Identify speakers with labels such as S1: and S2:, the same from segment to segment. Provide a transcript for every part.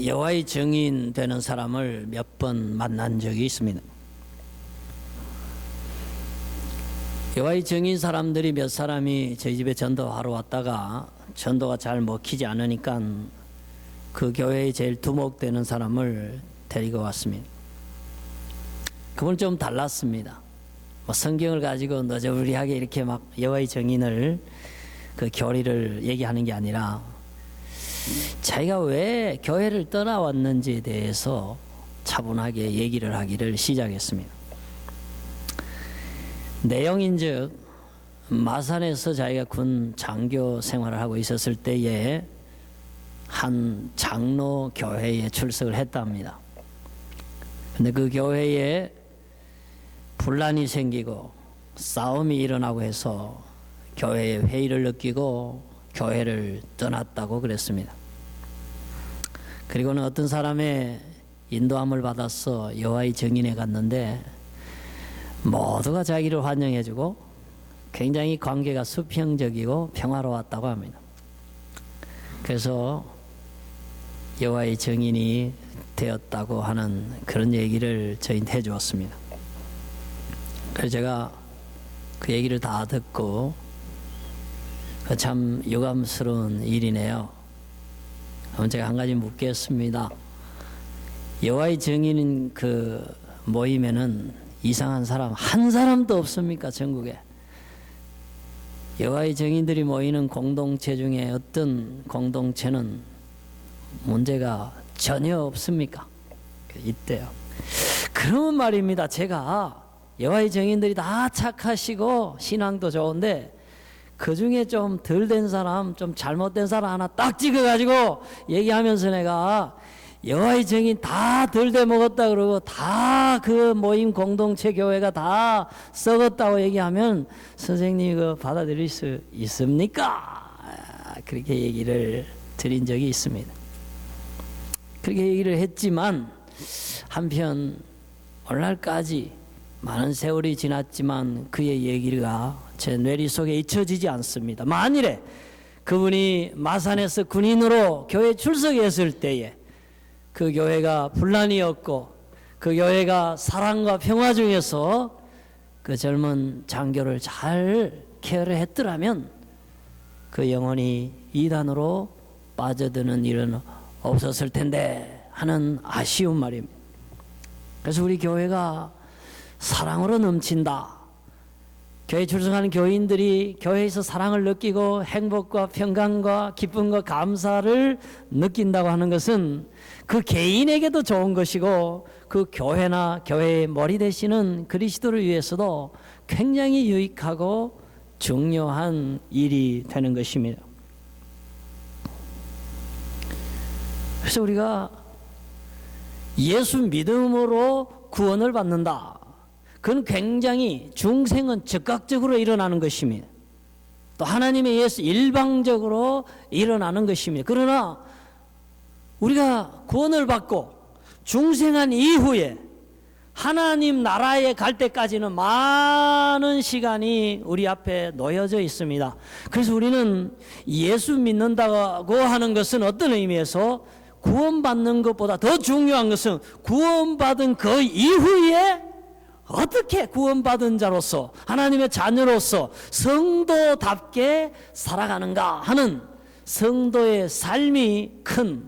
S1: 여호와의 증인 되는 사람을 몇 번 만난 적이 있습니다. 여호와의 증인 사람들이 몇 사람이 저희 집에 전도하러 왔다가 전도가 잘 먹히지 않으니까 그 교회에 제일 두목되는 사람을 데리고 왔습니다. 그분은 좀 달랐습니다. 성경을 가지고 너저부리하게 이렇게 막 여호와의 증인을 그 교리를 얘기하는 게 아니라 자기가 왜 교회를 떠나왔는지에 대해서 차분하게 얘기를 하기를 시작했습니다. 내용인즉 마산에서 자기가 군 장교 생활을 하고 있었을 때에 한 장로 교회에 출석을 했답니다. 근데 그 교회에 분란이 생기고 싸움이 일어나고 해서 교회에 회의를 느끼고 교회를 떠났다고 그랬습니다. 그리고는 어떤 사람의 인도함을 받아서 여호와의 증인에 갔는데 모두가 자기를 환영해주고 굉장히 관계가 수평적이고 평화로웠다고 합니다. 그래서 여호와의 증인이 되었다고 하는 그런 얘기를 저희한테 해주었습니다. 그래서 제가 그 얘기를 다 듣고 참 유감스러운 일이네요. 그럼 제가 한 가지 묻겠습니다. 여호와의 증인 그 모임에는 이상한 사람 한 사람도 없습니까? 전국에. 여호와의 증인들이 모이는 공동체 중에 어떤 공동체는 문제가 전혀 없습니까? 있대요. 그러면 말입니다. 제가 여호와의 증인들이 다 착하시고 신앙도 좋은데 그 중에 좀 덜 된 사람, 좀 잘못된 사람 하나 딱 찍어가지고 얘기하면서 내가 여호와의 증인 다 덜 돼 먹었다 그러고 다 그 모임 공동체 교회가 다 썩었다고 얘기하면 선생님이 그 받아들일 수 있습니까? 그렇게 얘기를 드린 적이 있습니다. 그렇게 얘기를 했지만 한편 오늘날까지 많은 세월이 지났지만 그의 얘기가 제 뇌리 속에 잊혀지지 않습니다. 만일에 그분이 마산에서 군인으로 교회 출석했을 때에 그 교회가 분란이었고 그 교회가 사랑과 평화 중에서 그 젊은 장교를 잘 케어를 했더라면 그 영혼이 이단으로 빠져드는 일은 없었을 텐데 하는 아쉬운 말입니다. 그래서 우리 교회가 사랑으로 넘친다. 교회 출석하는 교인들이 교회에서 사랑을 느끼고 행복과 평강과 기쁨과 감사를 느낀다고 하는 것은 그 개인에게도 좋은 것이고 그 교회나 교회의 머리 되시는 그리스도를 위해서도 굉장히 유익하고 중요한 일이 되는 것입니다. 그래서 우리가 예수 믿음으로 구원을 받는다. 그건 굉장히 중생은 즉각적으로 일어나는 것입니다. 또 하나님의 예수 일방적으로 일어나는 것입니다. 그러나 우리가 구원을 받고 중생한 이후에 하나님 나라에 갈 때까지는 많은 시간이 우리 앞에 놓여져 있습니다. 그래서 우리는 예수 믿는다고 하는 것은 어떤 의미에서 구원받는 것보다 더 중요한 것은 구원받은 그 이후에 어떻게 구원받은 자로서 하나님의 자녀로서 성도답게 살아가는가 하는 성도의 삶이 큰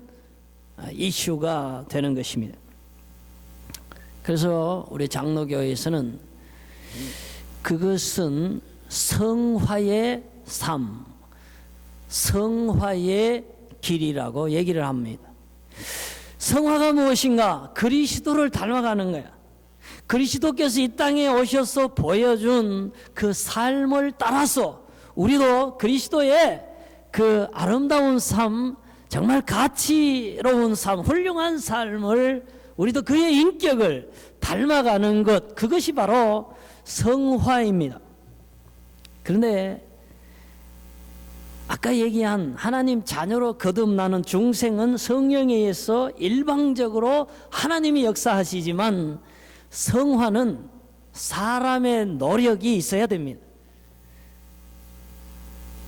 S1: 이슈가 되는 것입니다. 그래서 우리 장로교회에서는 그것은 성화의 삶, 성화의 길이라고 얘기를 합니다. 성화가 무엇인가? 그리스도를 닮아가는 거야. 그리스도께서 이 땅에 오셔서 보여준 그 삶을 따라서 우리도 그리스도의 그 아름다운 삶, 정말 가치로운 삶, 훌륭한 삶을 우리도 그의 인격을 닮아가는 것, 그것이 바로 성화입니다. 그런데 아까 얘기한 하나님 자녀로 거듭나는 중생은 성령에 의해서 일방적으로 하나님이 역사하시지만 성화는 사람의 노력이 있어야 됩니다.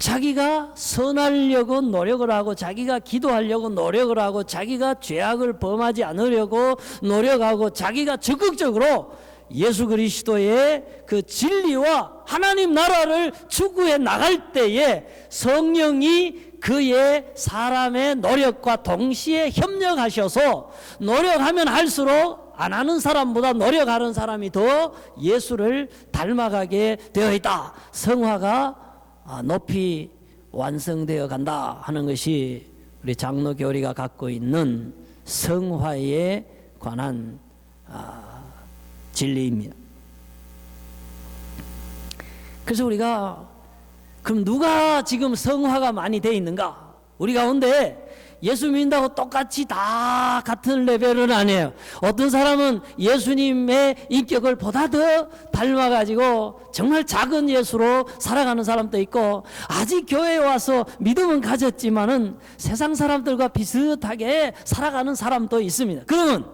S1: 자기가 선하려고 노력을 하고, 자기가 기도하려고 노력을 하고, 자기가 죄악을 범하지 않으려고 노력하고, 자기가 적극적으로 예수 그리스도의 그 진리와 하나님 나라를 추구해 나갈 때에 성령이 그의 사람의 노력과 동시에 협력하셔서, 노력하면 할수록 안 하는 사람보다 노력하는 사람이 더 예수를 닮아가게 되어 있다. 성화가 높이 완성되어 간다 하는 것이 우리 장로 교리가 갖고 있는 성화에 관한 진리입니다. 그래서 우리가 그럼 누가 지금 성화가 많이 되어 있는가? 우리 가운데 예수 믿는다고 똑같이 다 같은 레벨은 아니에요. 어떤 사람은 예수님의 인격을 보다 더 닮아가지고 정말 작은 예수로 살아가는 사람도 있고, 아직 교회에 와서 믿음은 가졌지만은 세상 사람들과 비슷하게 살아가는 사람도 있습니다. 그러면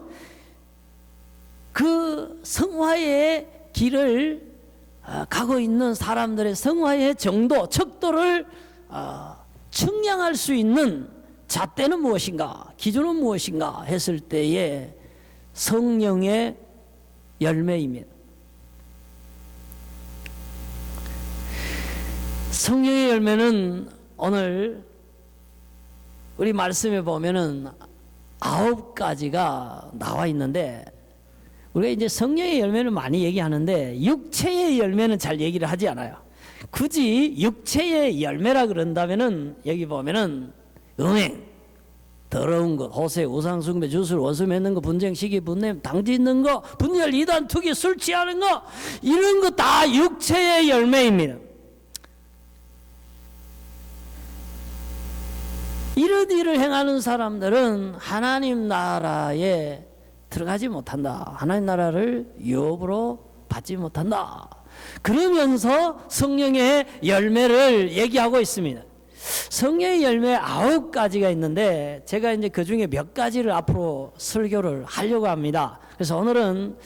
S1: 그 성화의 길을 가고 있는 사람들의 성화의 정도, 척도를 측량할 수 있는 잣대는 무엇인가, 기준은 무엇인가 했을 때에 성령의 열매입니다. 성령의 열매는 오늘 우리 말씀에 보면은 9가지가 나와 있는데, 우리가 이제 성령의 열매는 많이 얘기하는데 육체의 열매는 잘 얘기를 하지 않아요. 굳이 육체의 열매라 그런다면은 여기 보면은 음행, 더러운 것, 호세, 우상숭배, 주술, 원수 맺는 거, 분쟁, 시기, 분냄, 당짓는 거, 분열, 이단, 투기, 술 취하는 거, 이런 거 다 육체의 열매입니다. 이런 일을 행하는 사람들은 하나님 나라에 들어가지 못한다. 하나님 나라를 유업으로 받지 못한다. 그러면서 성령의 열매를 얘기하고 있습니다. 성령의 열매 9가지가 있는데, 제가 이제 그 중에 몇 가지를 앞으로 설교를 하려고 합니다. 그래서 오늘은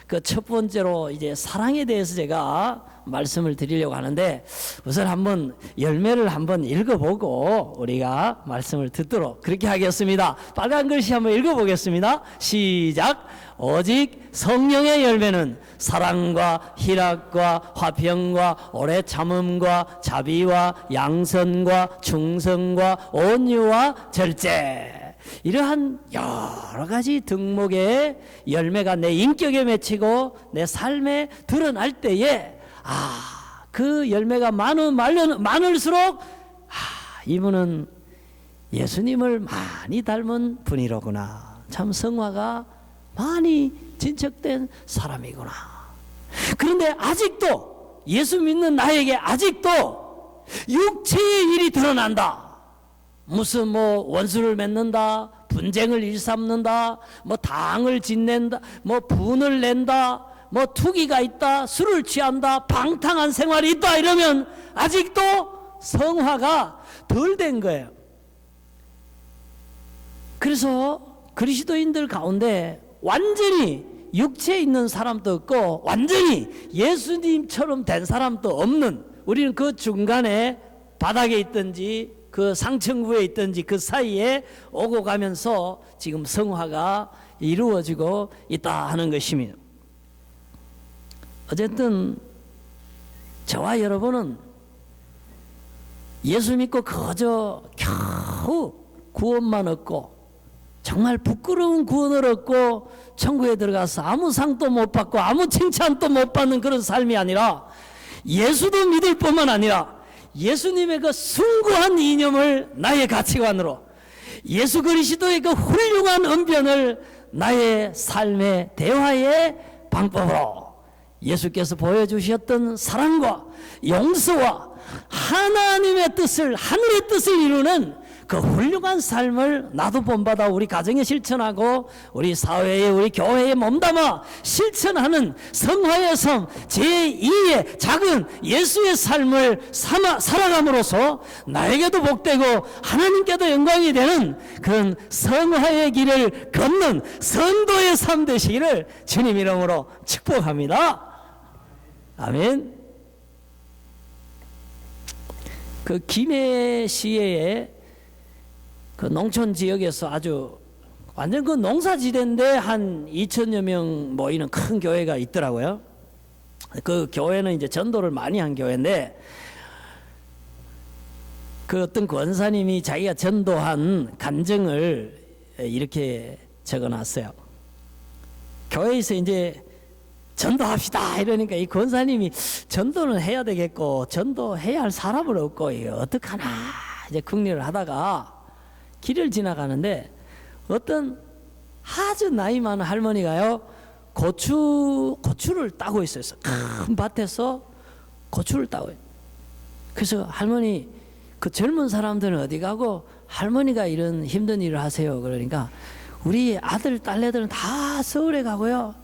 S1: 그 첫 번째로 이제 사랑에 대해서 제가 말씀을 드리려고 하는데, 우선 한번 열매를 한번 읽어보고 우리가 말씀을 듣도록 그렇게 하겠습니다. 빨간 글씨 한번 읽어보겠습니다. 시작. 오직 성령의 열매는 사랑과 희락과 화평과 오래 참음과 자비와 양선과 충성과 온유와 절제, 이러한 여러 가지 등목의 열매가 내 인격에 맺히고 내 삶에 드러날 때에 그 열매가 많을수록 이분은 예수님을 많이 닮은 분이로구나, 참 성화가 많이 진척된 사람이구나. 그런데 아직도 예수 믿는 나에게 아직도 육체의 일이 드러난다. 무슨 원수를 맺는다, 분쟁을 일삼는다, 당을 짓는다, 분을 낸다, 투기가 있다, 술을 취한다, 방탕한 생활이 있다, 이러면 아직도 성화가 덜 된 거예요. 그래서 그리스도인들 가운데 완전히 육체에 있는 사람도 없고 완전히 예수님처럼 된 사람도 없는, 우리는 그 중간에 바닥에 있든지 그 상층부에 있든지 그 사이에 오고 가면서 지금 성화가 이루어지고 있다 하는 것입니다. 어쨌든 저와 여러분은 예수 믿고 그저 겨우 구원만 얻고, 정말 부끄러운 구원을 얻고 천국에 들어가서 아무 상도 못 받고 아무 칭찬도 못 받는 그런 삶이 아니라, 예수도 믿을 뿐만 아니라 예수님의 그 숭고한 이념을 나의 가치관으로, 예수 그리스도의 그 훌륭한 언변을 나의 삶의 대화의 방법으로, 예수께서 보여주셨던 사랑과 용서와 하나님의 뜻을, 하늘의 뜻을 이루는 그 훌륭한 삶을 나도 본받아 우리 가정에 실천하고 우리 사회에, 우리 교회에 몸담아 실천하는 성화의 삶, 제2의 작은 예수의 삶을 살아감으로써 나에게도 복되고 하나님께도 영광이 되는 그런 성화의 길을 걷는 선도의 삶 되시기를 주님 이름으로 축복합니다. 아멘. 그 김해 시내에 그 농촌 지역에서 아주 완전 그 농사지대인데 한 2천여 명 모이는 큰 교회가 있더라고요. 그 교회는 이제 전도를 많이 한 교회인데, 그 어떤 권사님이 자기가 전도한 간증을 이렇게 적어놨어요. 교회에서 이제 전도합시다 이러니까 이 권사님이 전도는 해야 되겠고 전도해야 할 사람은 없고 이거 어떡하나 이제 궁리를 하다가 길을 지나가는데 어떤 아주 나이 많은 할머니가요, 고추를 따고 있어요. 큰 밭에서 고추를 따고 있어요. 그래서 할머니, 그 젊은 사람들은 어디 가고 할머니가 이런 힘든 일을 하세요. 그러니까 우리 아들, 딸내들은 다 서울에 가고요,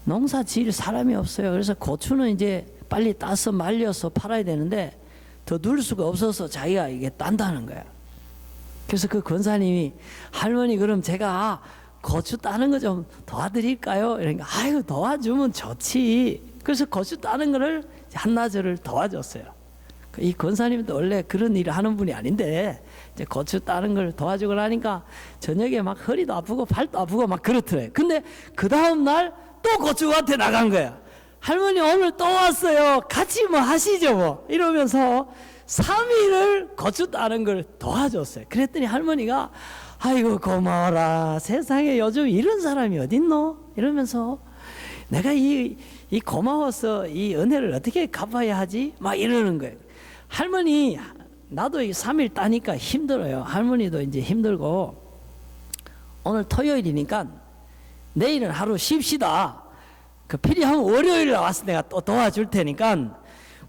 S1: 농사 지을 사람이 없어요. 그래서 고추는 이제 빨리 따서 말려서 팔아야 되는데 더 둘 수가 없어서 자기가 이게 딴다는 거야. 그래서 그 권사님이, 할머니 그럼 제가 고추 따는 거 좀 도와드릴까요? 그러니까 아이고 도와주면 좋지. 그래서 고추 따는 거를 한나절을 도와줬어요. 이 권사님도 원래 그런 일을 하는 분이 아닌데 이제 고추 따는 걸 도와주고 나니까 저녁에 막 허리도 아프고 팔도 아프고 막 그렇더래요. 근데 그 다음 날 또 고추밭에 나간 거야. 할머니 오늘 또 왔어요. 같이 뭐 하시죠 뭐 이러면서 3일을 고추 따는 걸 도와줬어요. 그랬더니 할머니가 아이고 고마워라. 세상에 요즘 이런 사람이 어딨노? 이러면서 내가 이 고마워서 이 은혜를 어떻게 갚아야 하지? 막 이러는 거예요. 할머니, 나도 이 3일 따니까 힘들어요. 할머니도 이제 힘들고 오늘 토요일이니까 내일은 하루 쉽시다. 그 필요하면 월요일에 와서 내가 또 도와줄 테니까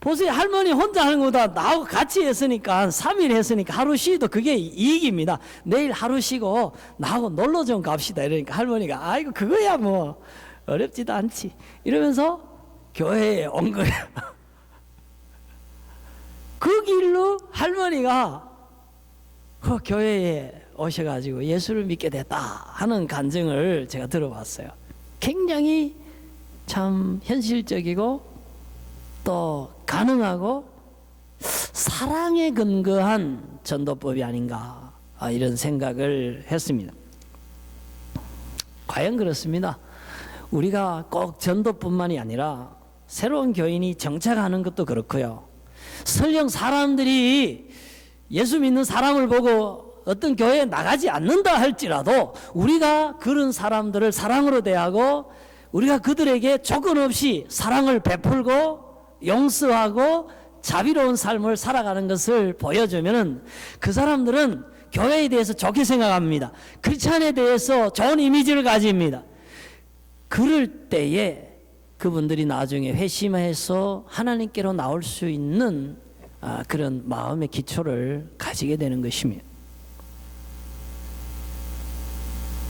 S1: 보세요. 할머니 혼자 하는 것보다 나하고 같이 했으니까 3일 했으니까 하루 쉬도 그게 이익입니다. 내일 하루 쉬고 나하고 놀러 좀 갑시다. 이러니까 할머니가 아이고 그거야 뭐 어렵지도 않지 이러면서 교회에 온 거예요. 그 길로 할머니가 그 교회에 오셔가지고 예수를 믿게 됐다 하는 간증을 제가 들어봤어요. 굉장히 참 현실적이고 또 가능하고 사랑에 근거한 전도법이 아닌가 이런 생각을 했습니다. 과연 그렇습니다. 우리가 꼭 전도뿐만이 아니라 새로운 교인이 정착하는 것도 그렇고요. 설령 사람들이 예수 믿는 사람을 보고 어떤 교회에 나가지 않는다 할지라도 우리가 그런 사람들을 사랑으로 대하고 우리가 그들에게 조건 없이 사랑을 베풀고 용서하고 자비로운 삶을 살아가는 것을 보여주면 그 사람들은 교회에 대해서 좋게 생각합니다. 크리스찬에 대해서 좋은 이미지를 가집니다. 그럴 때에 그분들이 나중에 회심해서 하나님께로 나올 수 있는 그런 마음의 기초를 가지게 되는 것입니다.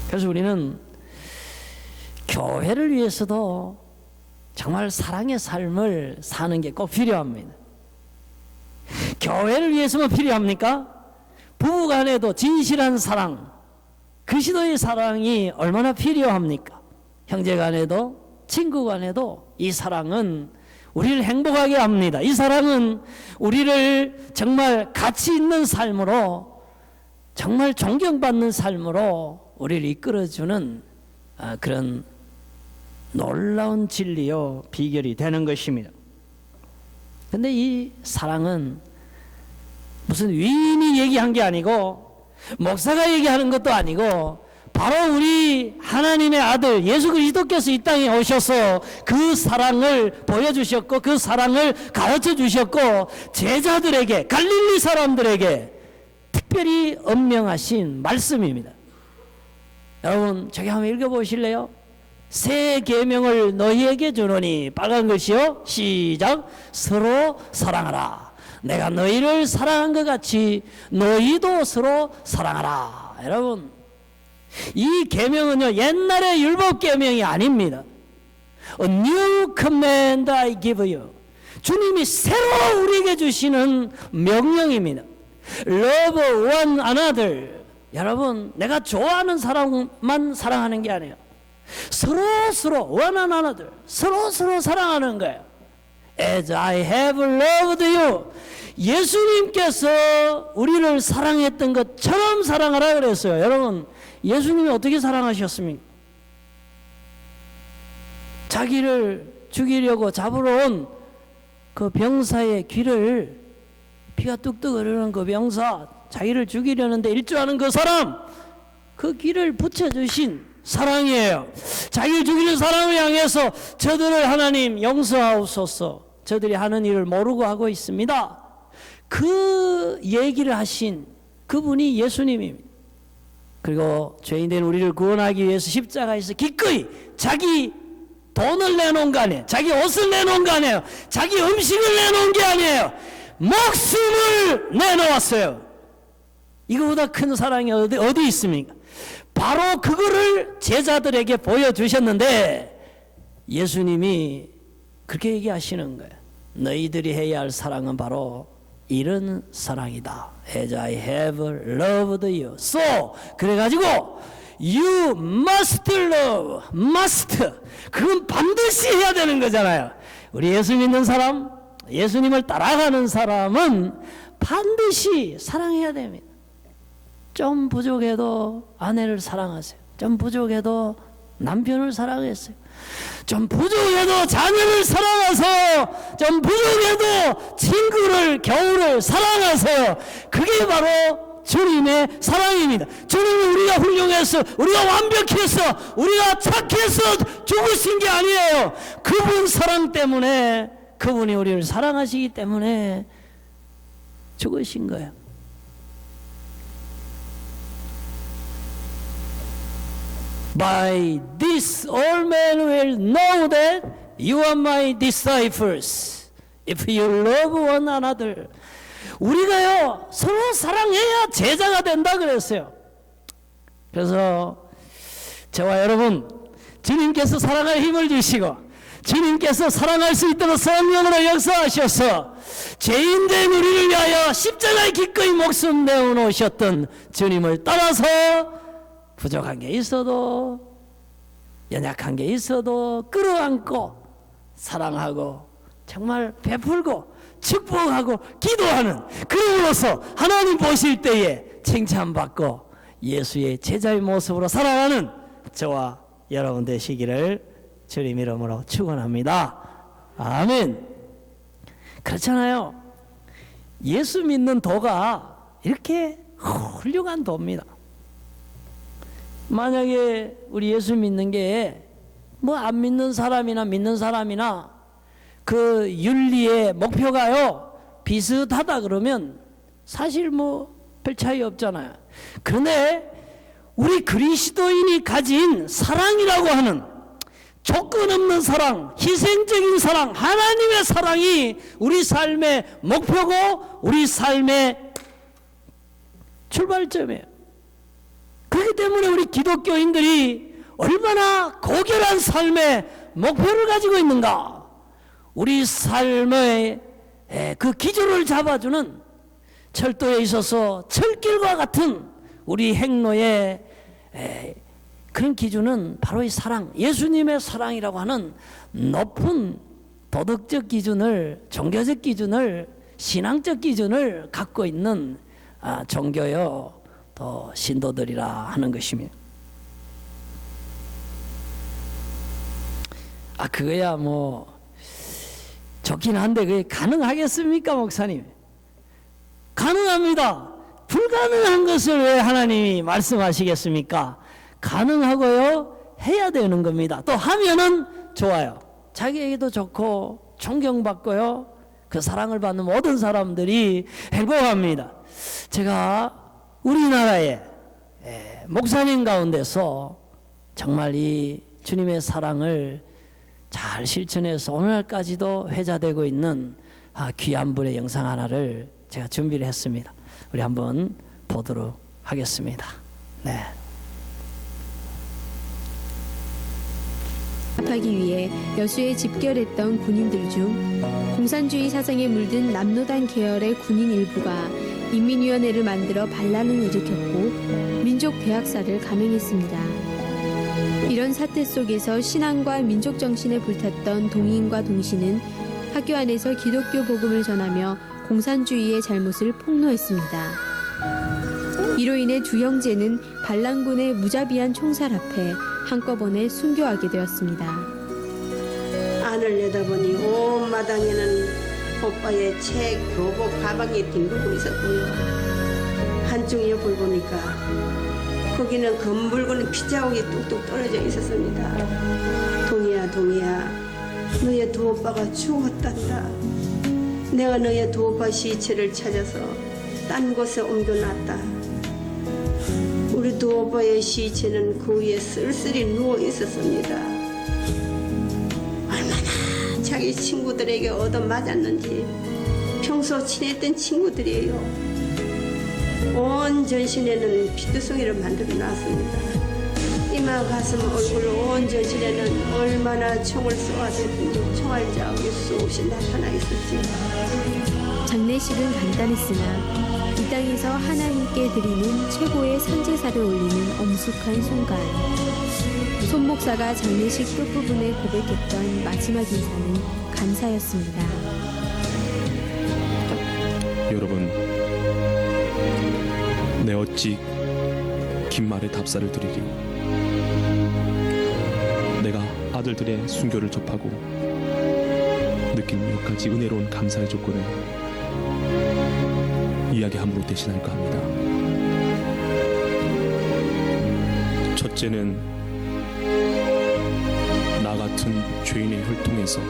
S1: 그래서 우리는 교회를 위해서도 정말 사랑의 삶을 사는 게 꼭 필요합니다. 교회를 위해서만 필요합니까? 부부간에도 진실한 사랑, 그리스도의 사랑이 얼마나 필요합니까? 형제간에도 친구간에도 이 사랑은 우리를 행복하게 합니다. 이 사랑은 우리를 정말 가치 있는 삶으로, 정말 존경받는 삶으로 우리를 이끌어주는 그런 놀라운 진리요 비결이 되는 것입니다. 근데 이 사랑은 무슨 위인이 얘기한 게 아니고 목사가 얘기하는 것도 아니고 바로 우리 하나님의 아들 예수 그리스도께서 이 땅에 오셔서 그 사랑을 보여주셨고 그 사랑을 가르쳐 주셨고 제자들에게, 갈릴리 사람들에게 특별히 엄명하신 말씀입니다. 여러분 저기 한번 읽어보실래요? 새 계명을 너희에게 주노니, 빨간 글씨요, 시작. 서로 사랑하라. 내가 너희를 사랑한 것 같이 너희도 서로 사랑하라. 여러분 이 계명은요 옛날의 율법 계명이 아닙니다. A new command I give you. 주님이 새로 우리에게 주시는 명령입니다. Love one another. 여러분 내가 좋아하는 사람만 사랑하는 게 아니에요. 서로 one another, 서로 사랑하는 거예요. As I have loved you. 예수님께서 우리를 사랑했던 것처럼 사랑하라 그랬어요. 여러분, 예수님이 어떻게 사랑하셨습니까? 자기를 죽이려고 잡으러 온 그 병사의 귀를, 피가 뚝뚝 흐르는 그 병사, 자기를 죽이려는데 일조하는 그 사람, 그 귀를 붙여주신 사랑이에요. 자기를 죽이는 사람을 향해서 저들을 하나님 용서하옵소서, 저들이 하는 일을 모르고 하고 있습니다, 그 얘기를 하신 그분이 예수님입니다. 그리고 죄인된 우리를 구원하기 위해서 십자가에서 기꺼이 자기 돈을 내놓은 거 아니에요. 자기 옷을 내놓은 거 아니에요. 자기 음식을 내놓은 게 아니에요. 목숨을 내놓았어요. 이거보다 큰 사랑이 어디 있습니까? 바로 그거를 제자들에게 보여주셨는데 예수님이 그렇게 얘기하시는 거예요. 너희들이 해야 할 사랑은 바로 이런 사랑이다. As I have loved you. So, 그래가지고 You must love. must. 그건 반드시 해야 되는 거잖아요. 우리 예수 믿는 사람, 예수님을 따라가는 사람은 반드시 사랑해야 됩니다. 좀 부족해도 아내를 사랑하세요. 좀 부족해도 남편을 사랑했어요. 좀 부족해도 자녀를 사랑하세요. 좀 부족해도 친구를, 겨울을 사랑하세요. 그게 바로 주님의 사랑입니다. 주님은 우리가 훌륭해서, 우리가 완벽해서, 우리가 착해서 죽으신 게 아니에요. 그분 사랑 때문에, 그분이 우리를 사랑하시기 때문에 죽으신 거예요. By this all men will know that you are my disciples if you love one another. 우리가요 서로 사랑해야 제자가 된다 그랬어요. 그래서 저와 여러분, 주님께서 사랑할 힘을 주시고 주님께서 사랑할 수 있도록 성령으로 역사하셔서 죄인된 우리를 위하여 십자가에 기꺼이 목숨 내어놓으셨던 주님을 따라서 부족한 게 있어도, 연약한 게 있어도 끌어안고 사랑하고 정말 베풀고 축복하고 기도하는, 그러므로서 하나님 보실 때에 칭찬받고 예수의 제자의 모습으로 살아가는 저와 여러분 되시기를 주님 이름으로 축원합니다. 아멘. 그렇잖아요. 예수 믿는 도가 이렇게 훌륭한 도입니다. 만약에 우리 예수 믿는 게 뭐 안 믿는 사람이나 믿는 사람이나 그 윤리의 목표가요 비슷하다 그러면 사실 뭐 별 차이 없잖아요. 그런데 우리 그리스도인이 가진 사랑이라고 하는 조건 없는 사랑, 희생적인 사랑, 하나님의 사랑이 우리 삶의 목표고 우리 삶의 출발점이에요. 그렇기 때문에 우리 기독교인들이 얼마나 고결한 삶의 목표를 가지고 있는가, 우리 삶의 그 기준을 잡아주는, 철도에 있어서 철길과 같은 우리 행로의 그런 기준은 바로 이 사랑, 예수님의 사랑이라고 하는 높은 도덕적 기준을, 종교적 기준을, 신앙적 기준을 갖고 있는 종교요 또 신도들이라 하는 것입니다. 그거야 뭐 좋긴 한데 그게 가능하겠습니까, 목사님? 가능합니다. 불가능한 것을 왜 하나님이 말씀하시겠습니까? 가능하고요, 해야 되는 겁니다. 또 하면은 좋아요. 자기에게도 좋고 존경받고요, 그 사랑을 받는 모든 사람들이 행복합니다. 제가 우리나라의 목사님 가운데서 정말 이 주님의 사랑을 잘 실천해서 오늘날까지도 회자되고 있는 귀한 분의 영상 하나를 제가 준비를 했습니다. 우리 한번 보도록 하겠습니다. 네.
S2: 하기 위해 여수에 집결했던 군인들 중 공산주의 사상에 물든 남노당 계열의 군인 일부가 인민위원회를 만들어 반란을 일으켰고 민족 대학살을 감행했습니다. 이런 사태 속에서 신앙과 민족 정신에 불탔던 동인과 동신은 학교 안에서 기독교 복음을 전하며 공산주의의 잘못을 폭로했습니다. 이로 인해 두 형제는 반란군의 무자비한 총살 앞에 한꺼번에 순교하게 되었습니다.
S3: 안을 내다보니 온 마당에는 오빠의 책, 교복, 가방이 뒹굴고 있었고요. 한쪽 옆을 보니까 거기는 검붉은 피자국이 뚝뚝 떨어져 있었습니다. 동희야, 동희야, 너의 두 오빠가 죽었단다. 내가 너의 두 오빠 시체를 찾아서 딴 곳에 옮겨놨다. 우리 두 오빠의 시체는 그 위에 쓸쓸히 누워 있었습니다. 얼마나 자기 친구들에게 얻어맞았는지 평소 친했던 친구들이에요. 온 전신에는 피투성이를 만들어 놨습니다. 이마, 가슴, 얼굴, 온 전신에는 얼마나 총을 쏘아댔든지 총알 자국이 수없이 나타나 있었지요.
S2: 장례식은 간단했으나 이 땅에서 하나님께 드리는 최고의 선제사를 올리는 엄숙한 순간, 손 목사가 장례식 끝부분에 고백했던 마지막 인사는 감사였습니다.
S4: 여러분, 내 어찌 긴 말에 답사를 드리리. 내가 아들들의 순교를 접하고 느낀 몇 가지 은혜로운 감사의 조건을 이야기함으로 대신할까 합니다. 첫째는 나 같은 죄인의 혈통에서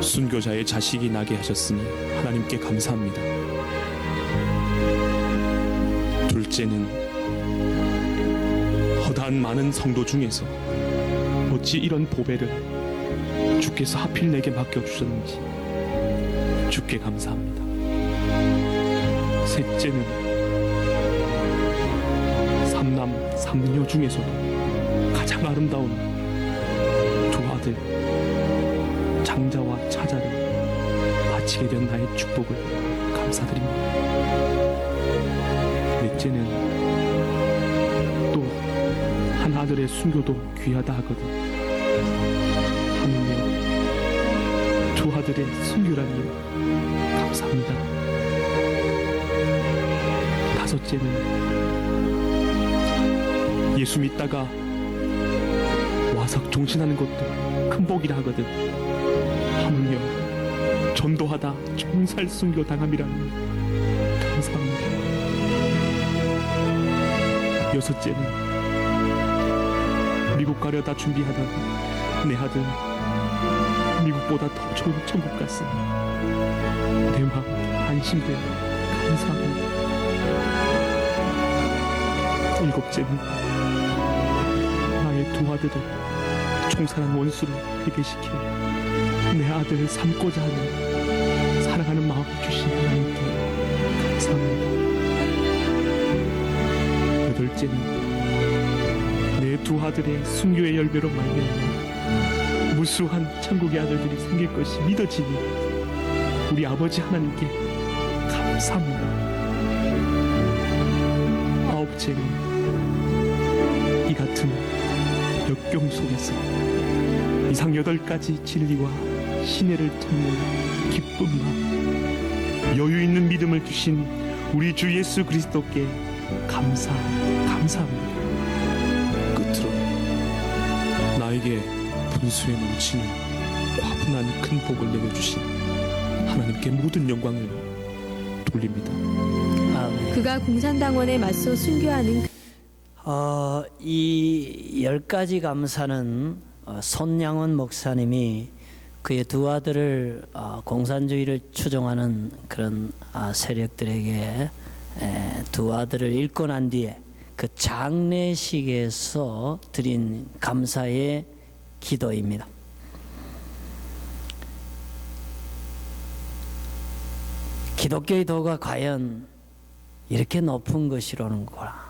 S4: 순교자의 자식이 나게 하셨으니 하나님께 감사합니다. 둘째는 허다한 많은 성도 중에서 어찌 이런 보배를 주께서 하필 내게 맡겨주셨는지 주께 감사합니다. 셋째는 삼남 삼녀 중에서도 가장 아름다운 두 아들 장자와 차자를 바치게 된 나의 축복을 감사드립니다. 넷째는 또 한 아들의 순교도 귀하다 하거든 하물며 두 아들의 순교라니 감사합니다. 다섯째는 예수 믿다가 와서 종신하는 것도 큰 복이라 하거든 하물며 전도하다 총살 순교 당함이라니 감사합니다. 여섯째는 미국 가려다 준비하던 내 아들 미국보다 더 좋은 천국 갔으니 내 마음 안심돼 감사합니다. 일곱째는 나의 두 아들을 총살한 원수를 회개시켜 내 아들을 삼고자 하는 사랑하는 마음을 주신 하나님께 감사합니다. 여덟째는 내 두 아들의 순교의 열매로 말미암아 무수한 천국의 아들들이 생길 것이 믿어지니 우리 아버지 하나님께 감사합니다. 아홉째는 이 같은 역경 속에서 이상 8가지 진리와 신뢰를 찾는 기쁜 마음, 여유 있는 믿음을 주신 우리 주 예수 그리스도께 감사합니다. 끝으로 나에게 분수에 넘치는 과분한 큰 복을 내려주신 하나님께 모든 영광을 돌립니다.
S1: 아멘.
S2: 그가 공산당원에 맞서 순교하는
S1: 이 10가지 감사는 손양원 목사님이 그의 두 아들을 공산주의를 추종하는 그런 세력들에게 두 아들을 잃고 난 뒤에 그 장례식에서 드린 감사의 기도입니다. 기독교의 도가 과연 이렇게 높은 것이로는구나.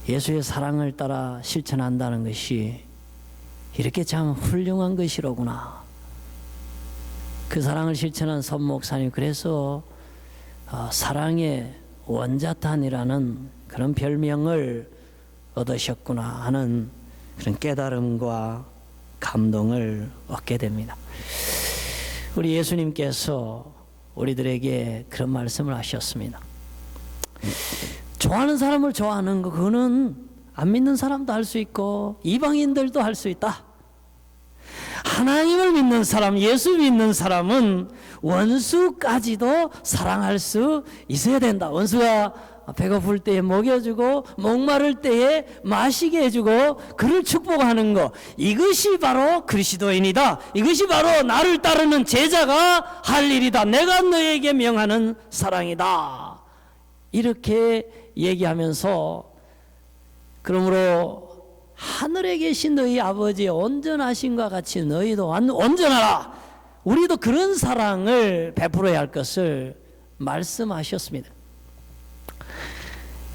S1: 예수의 사랑을 따라 실천한다는 것이 이렇게 참 훌륭한 것이로구나. 그 사랑을 실천한 손 목사님, 그래서 사랑의 원자탄이라는 그런 별명을 얻으셨구나 하는 그런 깨달음과 감동을 얻게 됩니다. 우리 예수님께서 우리들에게 그런 말씀을 하셨습니다. 좋아하는 사람을 좋아하는 거, 그거는 안 믿는 사람도 할 수 있고 이방인들도 할 수 있다. 하나님을 믿는 사람, 예수 믿는 사람은 원수까지도 사랑할 수 있어야 된다. 원수가 배고플 때에 먹여주고 목마를 때에 마시게 해주고 그를 축복하는 것, 이것이 바로 그리스도인이다. 이것이 바로 나를 따르는 제자가 할 일이다. 내가 너에게 명하는 사랑이다. 이렇게 얘기하면서, 그러므로 하늘에 계신 너희 아버지의 온전하심과 같이 너희도 온전하라. 우리도 그런 사랑을 베풀어야 할 것을 말씀하셨습니다.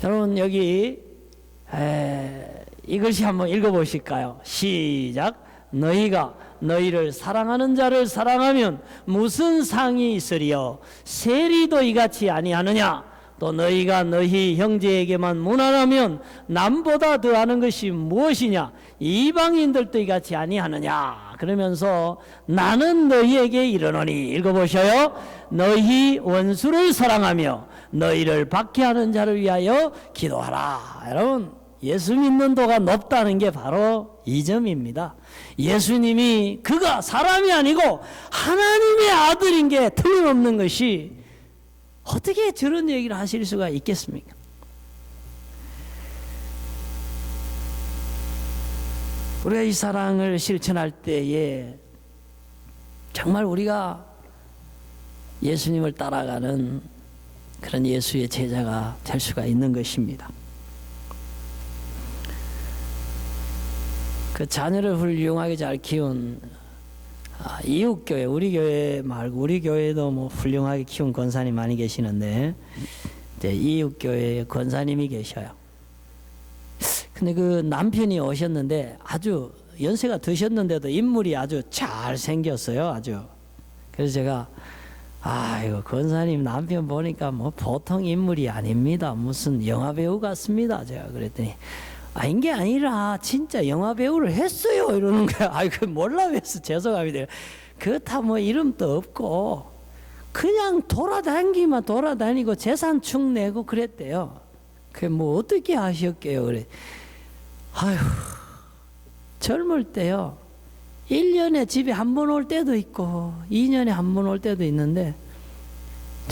S1: 여러분, 여기 이것이 한번 읽어보실까요? 시작. 너희가 너희를 사랑하는 자를 사랑하면 무슨 상이 있으리요? 세리도 이같이 아니하느냐? 또 너희가 너희 형제에게만 무난하면 남보다 더하는 것이 무엇이냐? 이방인들도 이같이 아니하느냐? 그러면서 나는 너희에게 이르노니, 읽어보셔요. 너희 원수를 사랑하며 너희를 박해하는 자를 위하여 기도하라. 여러분, 예수 믿는 도가 높다는 게 바로 이 점입니다. 예수님이 그가 사람이 아니고 하나님의 아들인 게 틀림없는 것이, 어떻게 저런 얘기를 하실 수가 있겠습니까? 우리가 이 사랑을 실천할 때에 정말 우리가 예수님을 따라가는 그런 예수의 제자가 될 수가 있는 것입니다. 그 자녀를 훌륭하게 잘 키운 이웃교회, 우리 교회 말고 우리 교회도 뭐 훌륭하게 키운 권사님 많이 계시는데, 이제 이웃교회에 권사님이 계셔요. 근데 그 남편이 오셨는데 아주 연세가 드셨는데도 인물이 아주 잘 생겼어요. 아주. 그래서 제가 이거 권사님 남편 보니까 뭐 보통 인물이 아닙니다. 무슨 영화배우 같습니다. 제가 그랬더니 아닌 게 아니라 진짜 영화배우를 했어요. 이러는 거야. 그 몰라 해서 죄송합니다. 그렇다 뭐 이름도 없고 그냥 돌아다니고 재산축 내고 그랬대요. 그게 뭐 어떻게 하셨게요? 그래. 젊을 때요. 1년에 집에 한 번 올 때도 있고 2년에 한 번 올 때도 있는데,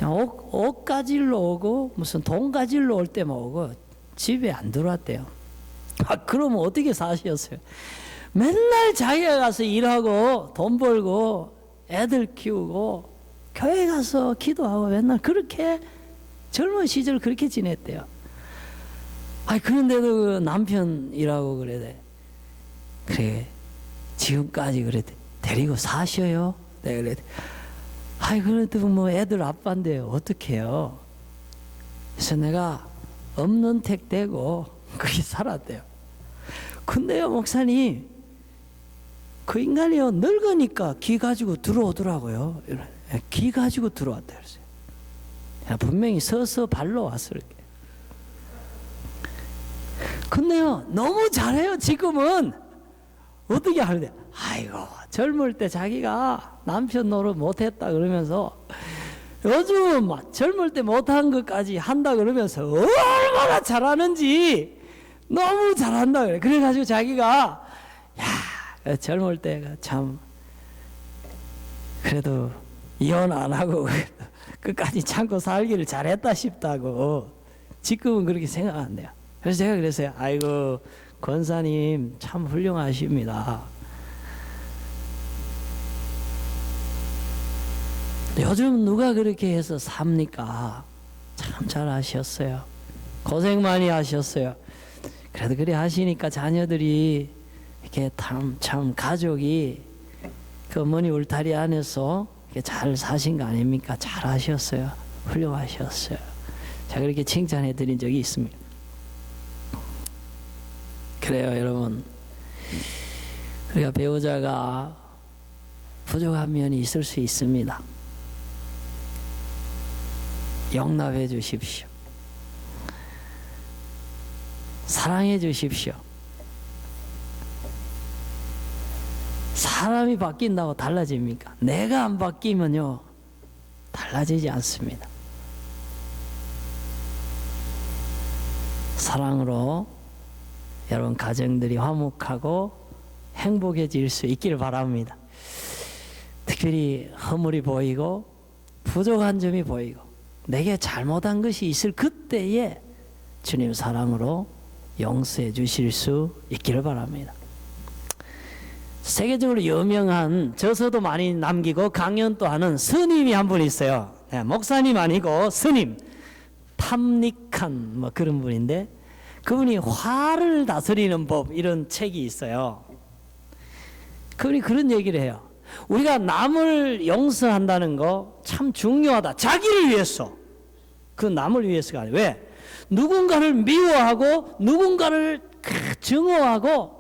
S1: 옷 가지러 오고 무슨 돈 가지러 올 때만 오고 집에 안 들어왔대요. 그러면 어떻게 사셨어요? 맨날 자기가 가서 일하고 돈 벌고 애들 키우고 교회 가서 기도하고 맨날 그렇게 젊은 시절 그렇게 지냈대요. 그런데도 그 남편이라고 그래 지금까지 그래 데리고 사셔요? 내가 그래. 그래도 뭐 애들 아빠인데 어떡해요? 그래서 내가 없는 택 대고 그렇게 살았대요. 근데요, 목사님, 그 인간이요 늙으니까 기 가지고 들어오더라고요. 기 가지고 들어왔다 그랬어요. 분명히 서서 발로 왔을 게. 근데요, 너무 잘해요. 지금은 어떻게 하는데? 젊을 때 자기가 남편 노릇 못했다 그러면서 요즘 막 젊을 때 못한 것까지 한다 그러면서 얼마나 잘하는지 너무 잘한다 그래. 그래가지고 자기가 젊을 때 참 그래도 이혼 안 하고 끝까지 참고 살기를 잘했다 싶다고 지금은 그렇게 생각한대요. 그래서 제가 그랬어요. 권사님 참 훌륭하십니다. 요즘 누가 그렇게 해서 삽니까? 참 잘하셨어요. 고생 많이 하셨어요. 그래도 그래 하시니까 자녀들이 이렇게 참 가족이 그 어머니 울타리 안에서 이렇게 잘 사신 거 아닙니까? 잘하셨어요. 훌륭하셨어요. 제가 그렇게 칭찬해 드린 적이 있습니다. 그래요, 여러분. 우리가 배우자가 부족한 면이 있을 수 있습니다. 용납해 주십시오. 사랑해 주십시오. 사람이 바뀐다고 달라집니까? 내가 안 바뀌면요 달라지지 않습니다. 사랑으로 여러분 가정들이 화목하고 행복해질 수 있기를 바랍니다. 특별히 허물이 보이고 부족한 점이 보이고 내게 잘못한 것이 있을 그때에 주님 사랑으로 용서해 주실 수 있기를 바랍니다. 세계적으로 유명한 저서도 많이 남기고 강연도 하는 스님이 한 분 있어요. 네, 목사님 아니고 스님, 탐닉한 뭐 그런 분인데 그분이 화를 다스리는 법 이런 책이 있어요. 그분이 그런 얘기를 해요. 우리가 남을 용서한다는 거 참 중요하다. 자기를 위해서. 그 남을 위해서가 아니에요. 왜? 누군가를 미워하고 누군가를 증오하고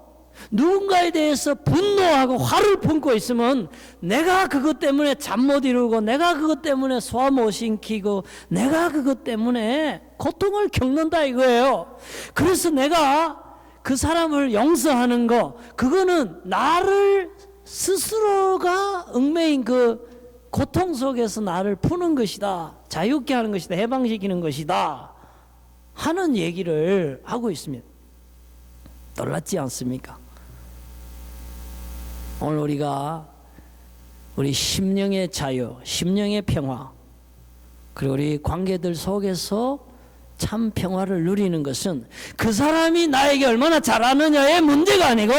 S1: 누군가에 대해서 분노하고 화를 품고 있으면 내가 그것 때문에 잠 못 이루고 내가 그것 때문에 소화 못 시키고 내가 그것 때문에 고통을 겪는다 이거예요. 그래서 내가 그 사람을 용서하는 거 그거는 나를 스스로가 얽매인 그 고통 속에서 나를 푸는 것이다. 자유롭게 하는 것이다. 해방시키는 것이다. 하는 얘기를 하고 있습니다. 놀랍지 않습니까? 오늘 우리가 우리 심령의 자유, 심령의 평화, 그리고 우리 관계들 속에서 참 평화를 누리는 것은 그 사람이 나에게 얼마나 잘하느냐의 문제가 아니고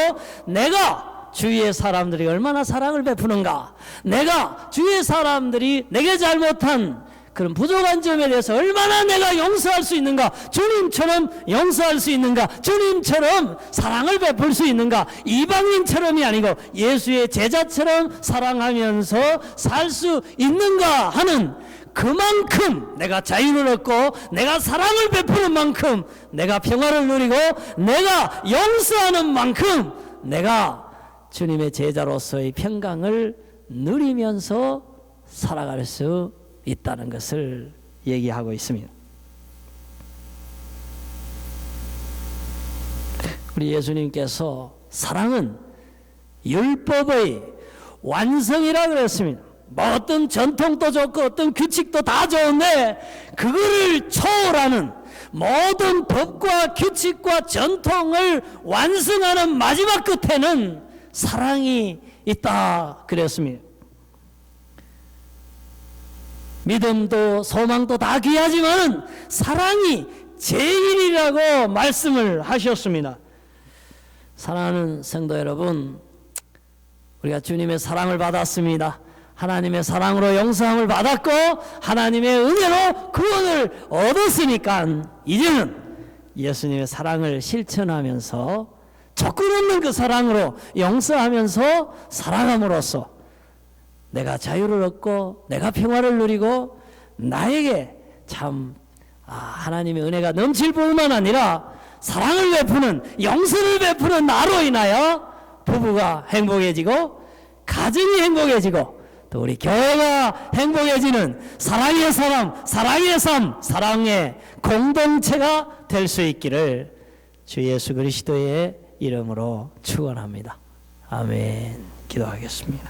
S1: 내가 주위의 사람들이 얼마나 사랑을 베푸는가, 내가 주위의 사람들이 내게 잘못한 그런 부족한 점에 대해서 얼마나 내가 용서할 수 있는가, 주님처럼 용서할 수 있는가, 주님처럼 사랑을 베풀 수 있는가, 이방인처럼이 아니고 예수의 제자처럼 사랑하면서 살 수 있는가 하는 그만큼 내가 자유를 얻고 내가 사랑을 베푸는 만큼 내가 평화를 누리고 내가 용서하는 만큼 내가 주님의 제자로서의 평강을 누리면서 살아갈 수 있다는 것을 얘기하고 있습니다. 우리 예수님께서 사랑은 율법의 완성이라 그랬습니다. 뭐 어떤 전통도 좋고 어떤 규칙도 다 좋은데 그거를 초월하는 모든 법과 규칙과 전통을 완성하는 마지막 끝에는 사랑이 있다 그랬습니다. 믿음도 소망도 다 귀하지만 사랑이 제일이라고 말씀을 하셨습니다. 사랑하는 성도 여러분, 우리가 주님의 사랑을 받았습니다. 하나님의 사랑으로 용서함을 받았고 하나님의 은혜로 구원을 얻었으니까 이제는 예수님의 사랑을 실천하면서 조건 없는 그 사랑으로 용서하면서 살아감으로써 내가 자유를 얻고 내가 평화를 누리고 나에게 참 하나님의 은혜가 넘칠 뿐만 아니라 사랑을 베푸는 용서를 베푸는 나로 인하여 부부가 행복해지고 가정이 행복해지고 또 우리 교회가 행복해지는 사랑의 사람, 사랑의 삶, 사랑의 공동체가 될 수 있기를 주 예수 그리스도의 이름으로 축원합니다. 아멘. 기도하겠습니다.